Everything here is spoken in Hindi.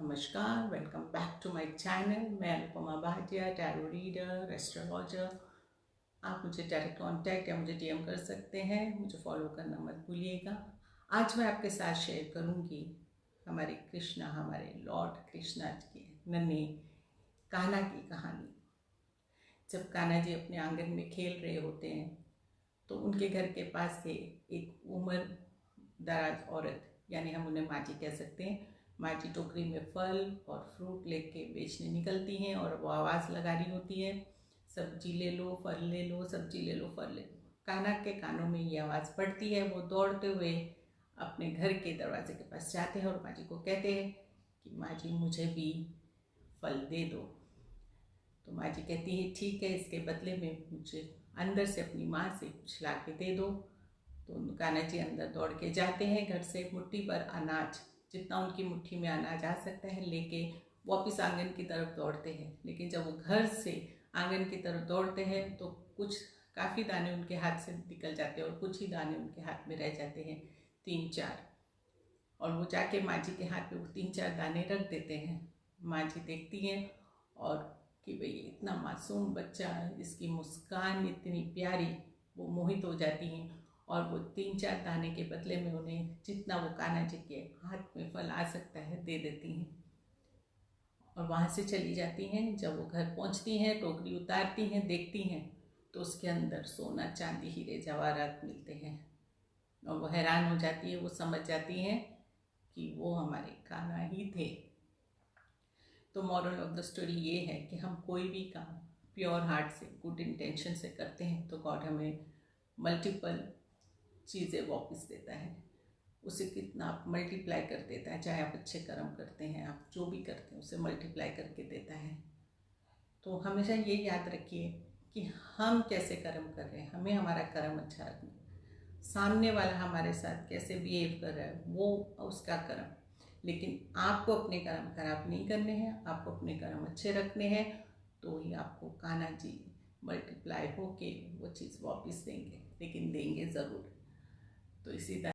नमस्कार, welcome back to my channel. मैं Anupama Bhatia, tarot reader, astrologer. आप मुझे डायरेक्ट कांटेक्ट या मुझे डीएम कर सकते हैं। मुझे फॉलो करना मत भूलिएगा। आज मैं आपके साथ शेयर करूंगी हमारे कृष्णा, हमारे लॉर्ड कृष्णा के नन्हे कान्हा की कहानी। जब कान्हा जी अपने आंगन में खेल रहे होते हैं तो उनके घर के पास से एक उम्र दराज औरत, यानी हम उन्हें माँ जी कह सकते हैं, माँ जी टोकरी में फल और फ्रूट लेके बेचने निकलती हैं और वो आवाज़ लगा रही होती है, सब्जी ले लो, फल ले लो, सब्जी ले लो, फल ले लो। कान्हा के कानों में ये आवाज़ पड़ती है। वो दौड़ते हुए अपने घर के दरवाजे के पास जाते हैं और माँ जी को कहते हैं कि माँ जी मुझे भी फल दे दो। तो माँ जी कहती है ठीक है, इसके बदले में मुझे अंदर से अपनी माँ से कुछ ला के दे दो। तो कान्हा जी अंदर दौड़ के जाते हैं, घर से मुट्ठी भर अनाज, जितना उनकी मुट्ठी में अनाज आ सकता है, लेके वापस आंगन की तरफ दौड़ते हैं। लेकिन जब वो घर से आंगन की तरफ दौड़ते हैं तो कुछ काफ़ी दाने उनके हाथ से निकल जाते हैं और कुछ ही दाने उनके हाथ में रह जाते हैं, 3-4। और वो जाके माँ जी के हाथ में वो 3-4 दाने रख देते हैं। माँ जी देखती हैं और कि भाई इतना मासूम बच्चा, इसकी मुस्कान इतनी प्यारी, वो मोहित हो जाती हैं और वो 3-4 दाने के बदले में उन्हें जितना वो कान्हा जी के हाथ में फल आ सकता है दे देती हैं और वहाँ से चली जाती हैं। जब वो घर पहुँचती हैं, टोकरी उतारती हैं, देखती हैं तो उसके अंदर सोना, चांदी, हीरे जवाहरात मिलते हैं और वो हैरान हो जाती है। वो समझ जाती हैं कि वो हमारे कान्हा ही थे। तो मॉरल ऑफ द स्टोरी ये है कि हम कोई भी काम प्योर हार्ट से, गुड इंटेंशन से करते हैं तो गॉड हमें मल्टीपल चीज़ें वापस देता है। उसे कितना आप मल्टीप्लाई कर देता है। चाहे आप अच्छे कर्म करते हैं, आप जो भी करते हैं उसे मल्टीप्लाई करके देता है। तो हमेशा ये याद रखिए कि हम कैसे कर्म कर रहे हैं, हमें हमारा कर्म अच्छा रखना है। सामने वाला हमारे साथ कैसे बिहेव कर रहा है वो उसका कर्म, लेकिन आपको अपने कर्म खराब नहीं करने हैं, आपको अपने कर्म अच्छे रखने हैं। तो ही आपको कान्हा जी मल्टीप्लाई होके वो चीज़ वापस देंगे, लेकिन देंगे ज़रूर। तो इसी तरह